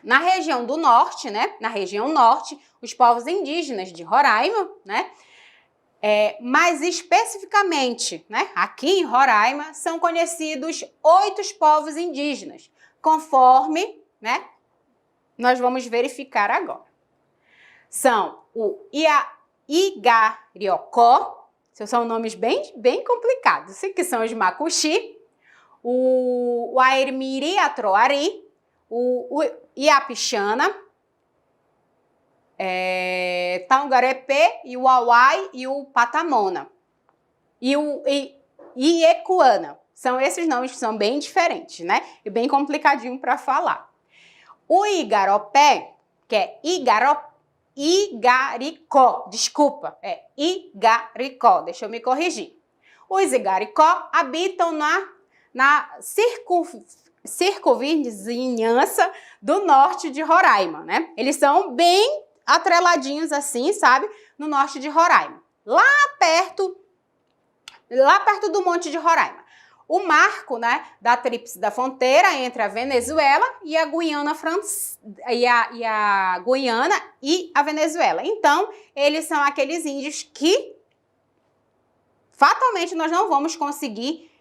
Na região do norte, né, na região norte, os povos indígenas de Roraima, né, mais especificamente, né, aqui em Roraima, são conhecidos 8 povos indígenas, conforme, né, nós vamos verificar agora. São o Igariocó, são nomes bem complicados, que são os Macuxi, o Airmiri-Atroari, o Iapixana, Taungarepê, e o Auai e o Patamona. E o Iecuana. São esses nomes que são bem diferentes, né? E bem complicadinho para falar. O Igaropé, que é Igaricó, desculpa, é Igaricó, deixa eu me corrigir. Os Igaricó habitam na circunvizinhança do norte de Roraima, né? Eles são bem atreladinhos assim, sabe? No norte de Roraima. Lá perto do Monte de Roraima. O marco, né, da tríplice da fronteira entre a Venezuela e a Guiana a Guiana e a Venezuela. Então, eles são aqueles índios que fatalmente nós não vamos conseguir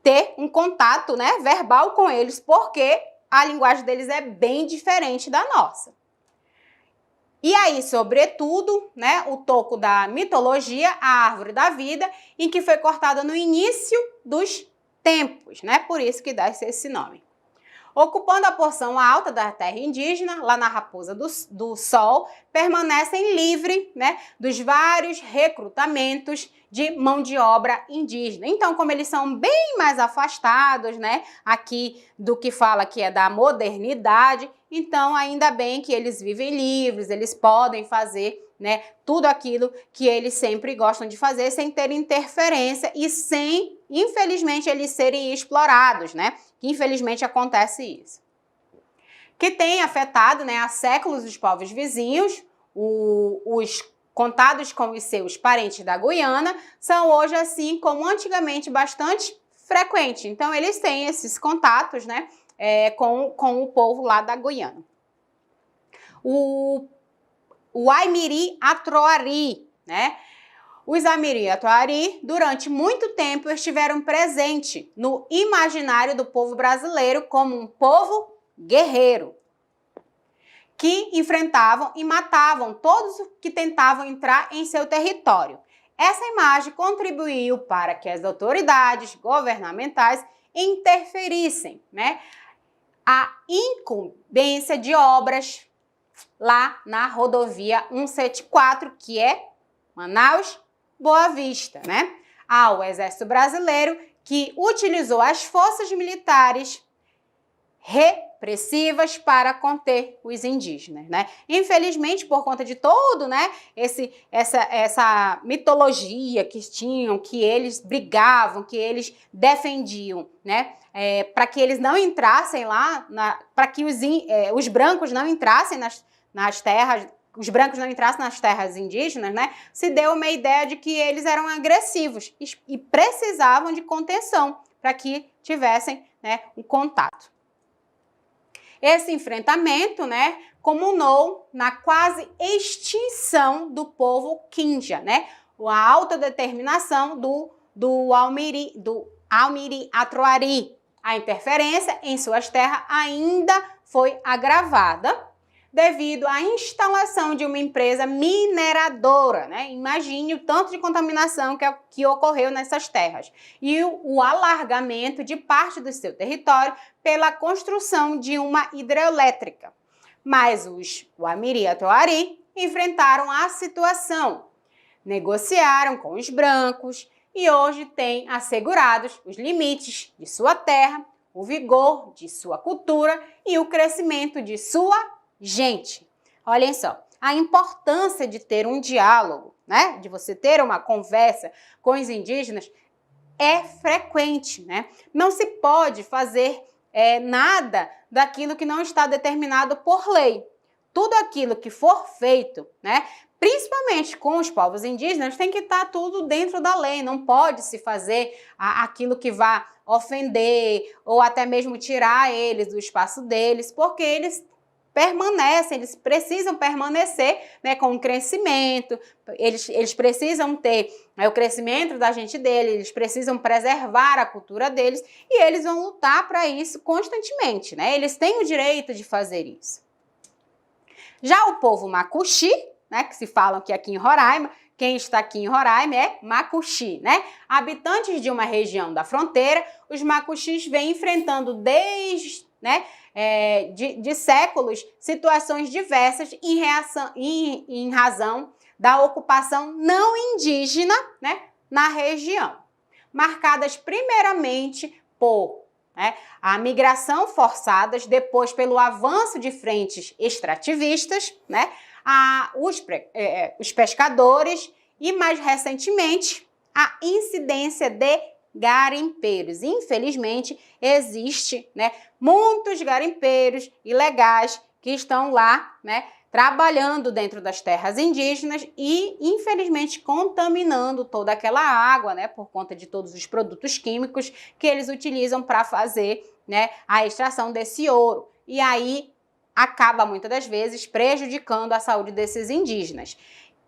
ter um contato, né, verbal com eles, porque a linguagem deles é bem diferente da nossa. E aí, sobretudo, né, o toco da mitologia, a árvore da vida, em que foi cortada no início dos tempos, né? Por isso que dá esse nome. Ocupando a porção alta da terra indígena, lá na Raposa do Sol, permanecem livres, né, dos vários recrutamentos de mão de obra indígena. Então, como eles são bem mais afastados, né, aqui do que fala que é da modernidade, então ainda bem que eles vivem livres, eles podem fazer, né, tudo aquilo que eles sempre gostam de fazer sem ter interferência e sem, infelizmente, eles serem explorados, né? Que infelizmente acontece isso. Que tem afetado, né, há séculos os povos vizinhos, os contados com os seus parentes da Guiana, são hoje, assim como antigamente, bastante frequentes. Então, eles têm esses contatos, né, com o povo lá da Guiana. O Aimiri-Atroari, né? Os Aimiri-Atroari, durante muito tempo, estiveram presentes no imaginário do povo brasileiro como um povo guerreiro, que enfrentavam e matavam todos que tentavam entrar em seu território. Essa imagem contribuiu para que as autoridades governamentais interferissem, né, a incumbência de obras lá na rodovia 174, que é Manaus-Boa Vista, né? Ao Exército Brasileiro, que utilizou as forças militares repressivas para conter os indígenas, né? Infelizmente, por conta de todo, né, essa mitologia que tinham, que eles brigavam, que eles defendiam, né, para que eles não entrassem lá, para que os brancos não entrassem nas terras, os brancos não entrassem nas terras indígenas, né, se deu uma ideia de que eles eram agressivos e precisavam de contenção para que tivessem, né, um contato. Esse enfrentamento, né, culminou na quase extinção do povo Kinja, né, a autodeterminação do Aimiri-Atroari. A interferência em suas terras ainda foi agravada devido à instalação de uma empresa mineradora, né? Imagine o tanto de contaminação que ocorreu nessas terras. E o alargamento de parte do seu território pela construção de uma hidrelétrica. Mas os Aimiri-Atroari enfrentaram a situação, negociaram com os brancos e hoje têm assegurados os limites de sua terra, o vigor de sua cultura e o crescimento de sua gente. Olhem só, a importância de ter um diálogo, né, de você ter uma conversa com os indígenas é frequente, né? Não se pode fazer nada daquilo que não está determinado por lei. Tudo aquilo que for feito, né, principalmente com os povos indígenas, tem que estar tudo dentro da lei. Não pode se fazer aquilo que vá ofender ou até mesmo tirar eles do espaço deles, porque eles permanecem, eles precisam permanecer, né, com o crescimento, eles precisam ter, né, o crescimento da gente dele, eles precisam preservar a cultura deles e eles vão lutar para isso constantemente, né? Eles têm o direito de fazer isso. Já o povo Macuxi, né, que se falam que aqui em Roraima, quem está aqui em Roraima é Macuxi, né? Habitantes de uma região da fronteira, os Macuxis vêm enfrentando desde, né, de séculos situações diversas em razão da ocupação não indígena, né, na região, marcadas primeiramente por, né, a migração forçada, depois pelo avanço de frentes extrativistas, né, os pescadores e, mais recentemente, a incidência de garimpeiros. Infelizmente, existe, né, muitos garimpeiros ilegais que estão lá, né, trabalhando dentro das terras indígenas e, infelizmente, contaminando toda aquela água, né, por conta de todos os produtos químicos que eles utilizam para fazer, né, a extração desse ouro. E aí acaba, muitas das vezes, prejudicando a saúde desses indígenas.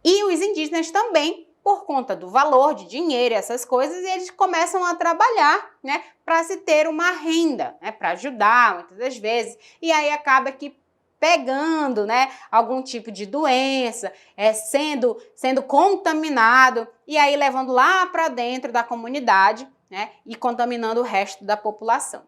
E os indígenas também, por conta do valor de dinheiro e essas coisas, eles começam a trabalhar, né, para se ter uma renda, né, para ajudar, muitas das vezes. E aí acaba que pegando, né, algum tipo de doença, sendo contaminado e aí levando lá para dentro da comunidade, né, e contaminando o resto da população.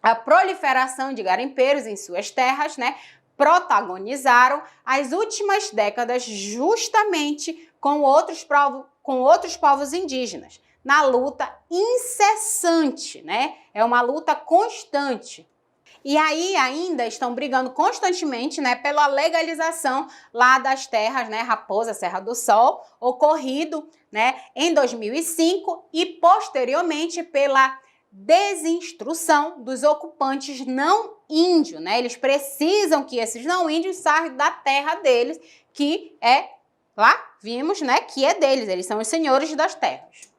A proliferação de garimpeiros em suas terras, né, protagonizaram as últimas décadas justamente com outros povos indígenas, na luta incessante, né? É uma luta constante. E aí ainda estão brigando constantemente, né, pela legalização lá das terras, né, Raposa, Serra do Sol, ocorrido, né, em 2005 e posteriormente pela desinstrução dos ocupantes não índios, né? Eles precisam que esses não índios saiam da terra deles, que é, lá vimos, né, que é deles, eles são os senhores das terras.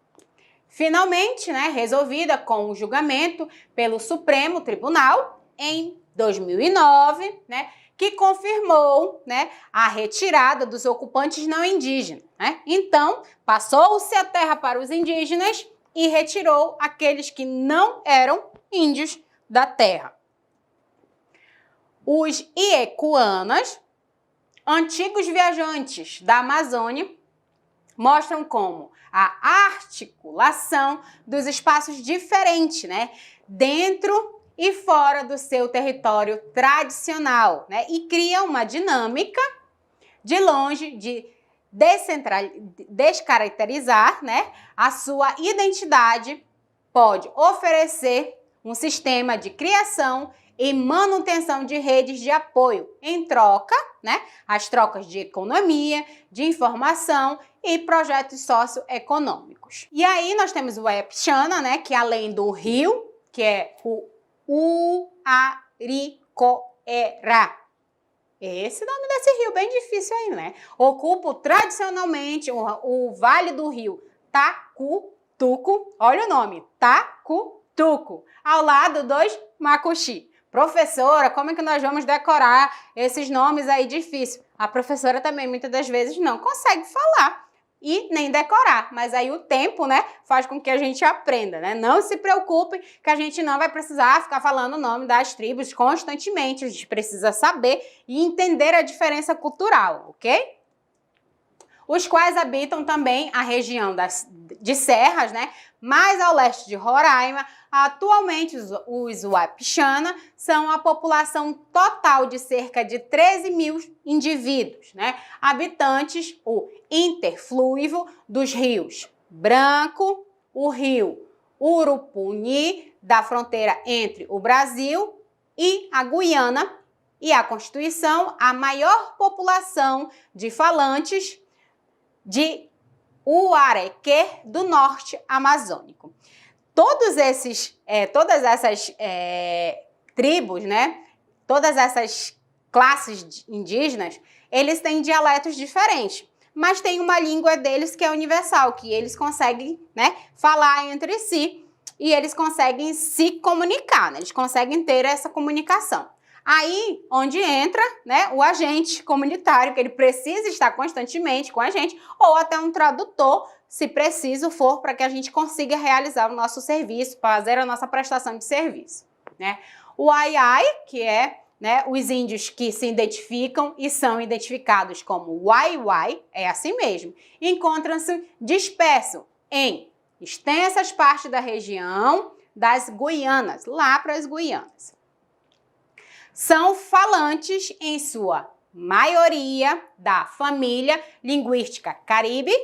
Finalmente, né, resolvida com o julgamento pelo Supremo Tribunal em 2009, né, que confirmou, né, a retirada dos ocupantes não indígenas, né? Então, passou-se a terra para os indígenas e retirou aqueles que não eram índios da terra. Os Iekuanas, antigos viajantes da Amazônia, mostram como a articulação dos espaços diferentes, né, dentro e fora do seu território tradicional, né, e cria uma dinâmica de longe de descaracterizar, né, a sua identidade, pode oferecer um sistema de criação e manutenção de redes de apoio em troca, né, as trocas de economia, de informação e projetos socioeconômicos. E aí nós temos o Uapichana, né, que além do rio, que é o Uaricoera, esse nome desse rio, bem difícil aí, né? Ocupa tradicionalmente o vale do rio Tacutuco, olha o nome, Tacutuco, ao lado dos Macuxi. Professora, como é que nós vamos decorar esses nomes aí difíceis? A professora também, muitas das vezes, não consegue falar e nem decorar, mas aí o tempo, né, faz com que a gente aprenda, né? Não se preocupe que a gente não vai precisar ficar falando o nome das tribos constantemente, a gente precisa saber e entender a diferença cultural, ok? Os quais habitam também a região de serras, né, mais ao leste de Roraima. Atualmente, os Uapichana são a população total de cerca de 13 mil indivíduos, né, habitantes, o interfluivo dos rios Branco, o rio Urupuni, da fronteira entre o Brasil e a Guiana, e a Constituição, a maior população de falantes de Uareque do norte amazônico. Todas essas tribos, né, todas essas classes indígenas, eles têm dialetos diferentes, mas tem uma língua deles que é universal, que eles conseguem, né, falar entre si e eles conseguem se comunicar, né, eles conseguem ter essa comunicação. Aí, onde entra, né, o agente comunitário, que ele precisa estar constantemente com a gente, ou até um tradutor, se preciso for, para que a gente consiga realizar o nosso serviço, fazer a nossa prestação de serviço, né? O Ai-Ai, que é, né, os índios que se identificam e são identificados como Wai-Wai, é assim mesmo, encontram-se dispersos em extensas partes da região das Guianas, lá para as Guianas. São falantes, em sua maioria, da família linguística Caribe,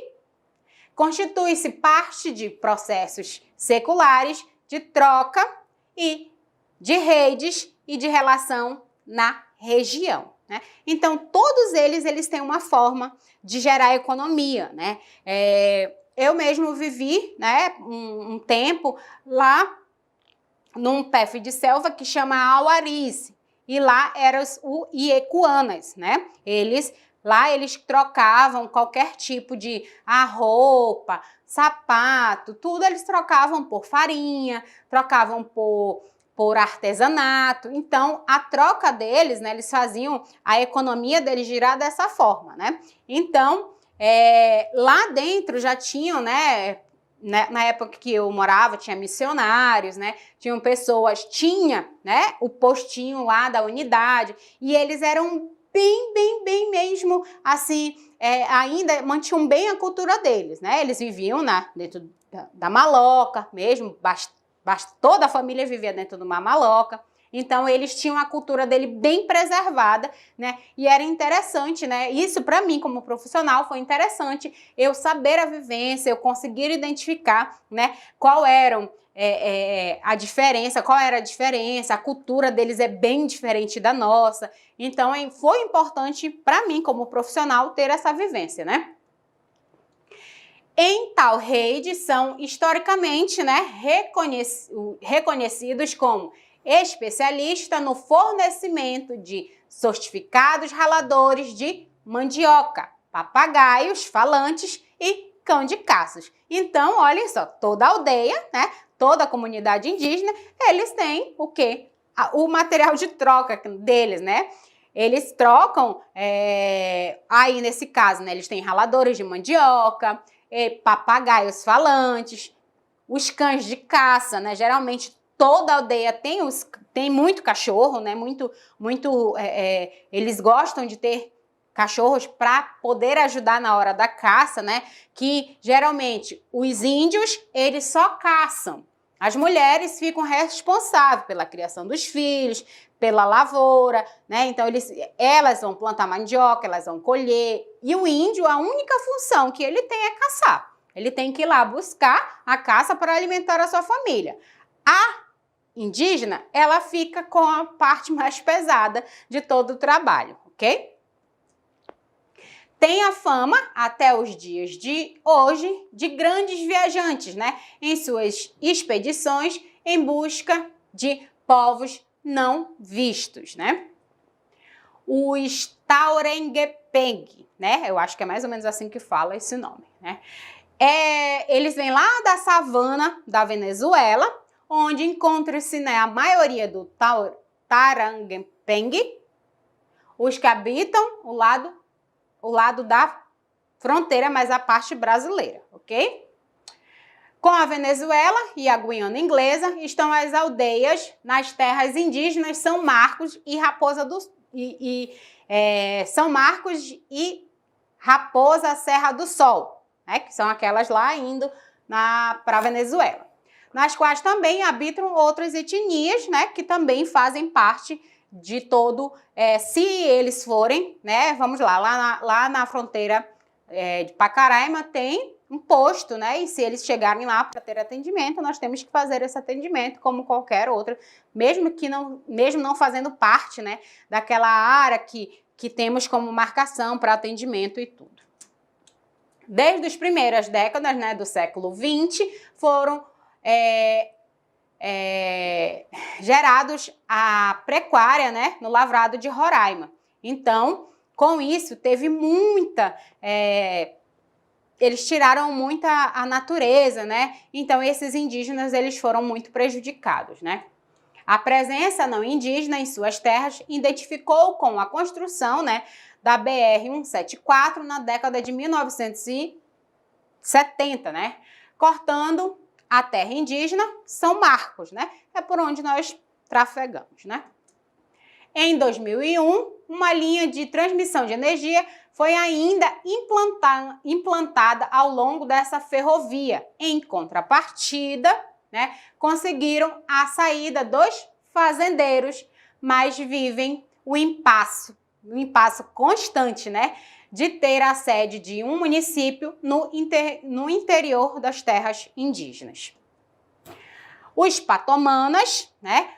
constitui-se parte de processos seculares de troca e de redes e de relação na região, né? Então, todos eles têm uma forma de gerar economia, né? Eu mesmo vivi, né, um tempo lá num PF de selva que chama Auarice, e lá eram os Iecuanas, né? Eles trocavam qualquer tipo de roupa, sapato, tudo eles trocavam por farinha, trocavam por artesanato. Então, a troca deles, né, eles faziam a economia deles girar dessa forma, né? Então, lá dentro já tinham, né, na época que eu morava, tinha missionários, né? Tinham pessoas, né, o postinho lá da unidade, e eles eram bem mesmo, assim, ainda mantinham bem a cultura deles, né? Eles viviam dentro da maloca mesmo, toda a família vivia dentro de uma maloca. Então, eles tinham a cultura dele bem preservada, né? E era interessante, né? Isso, para mim, como profissional, foi interessante eu saber a vivência, eu conseguir identificar, né, qual era a diferença, a cultura deles é bem diferente da nossa. Então, foi importante para mim, como profissional, ter essa vivência, né? Em tal rede, são historicamente, né, reconhecidos como especialista no fornecimento de certificados raladores de mandioca, papagaios falantes e cão de caças. Então, olhem só, toda a aldeia, né, toda a comunidade indígena, eles têm o quê? O material de troca deles, né? Eles trocam, aí nesse caso, né, eles têm raladores de mandioca, papagaios falantes, os cães de caça, né? Geralmente toda aldeia tem muito cachorro, né? Eles gostam de ter cachorros para poder ajudar na hora da caça, né? Que geralmente os índios, eles só caçam. As mulheres ficam responsáveis pela criação dos filhos, pela lavoura, né? Então elas vão plantar mandioca, elas vão colher. E o índio, a única função que ele tem é caçar. Ele tem que ir lá buscar a caça para alimentar a sua família. A indígena, ela fica com a parte mais pesada de todo o trabalho, ok? Tem a fama, até os dias de hoje, de grandes viajantes, né? Em suas expedições em busca de povos não vistos, né? Os Taurengepeng, né? Eu acho que é mais ou menos assim que fala esse nome, né? Eles vêm lá da savana da Venezuela, onde encontra-se, né, a maioria do Taurengepeng, os que habitam o lado da fronteira, mas a parte brasileira, ok? Com a Venezuela e a Guiana Inglesa estão as aldeias nas terras indígenas São Marcos e São Marcos e Raposa Serra do Sol, né? Que são aquelas lá indo para a Venezuela, nas quais também habitam outras etnias, né, que também fazem parte de todo, se eles forem, né, vamos lá na fronteira de Pacaraima tem um posto, né, e se eles chegarem lá para ter atendimento, nós temos que fazer esse atendimento como qualquer outro, mesmo não fazendo parte, né, daquela área que temos como marcação para atendimento e tudo. Desde as primeiras décadas, né, do século XX, foram gerados a pecuária, né, no lavrado de Roraima. Então, com isso, teve muita... eles tiraram muita a natureza, né? Então, esses indígenas, eles foram muito prejudicados, né? A presença não indígena em suas terras identificou com a construção, né, da BR-174 na década de 1970, né, cortando a terra indígena São Marcos, né, é por onde nós trafegamos, né. Em 2001, uma linha de transmissão de energia foi ainda implantada ao longo dessa ferrovia. Em contrapartida, né, conseguiram a saída dos fazendeiros, mas vivem o impasse constante, né, de ter a sede de um município no interior das terras indígenas. Os patomanas, né,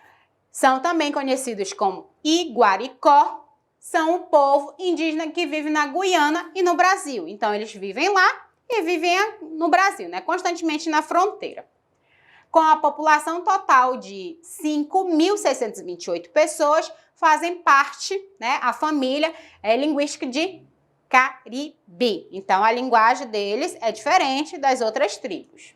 são também conhecidos como Iguaricó, são o povo indígena que vive na Guiana e no Brasil. Então, eles vivem lá e vivem no Brasil, né, constantemente na fronteira. Com a população total de 5.628 pessoas, fazem parte, né, a família linguística de Caribe. Então, a linguagem deles é diferente das outras tribos.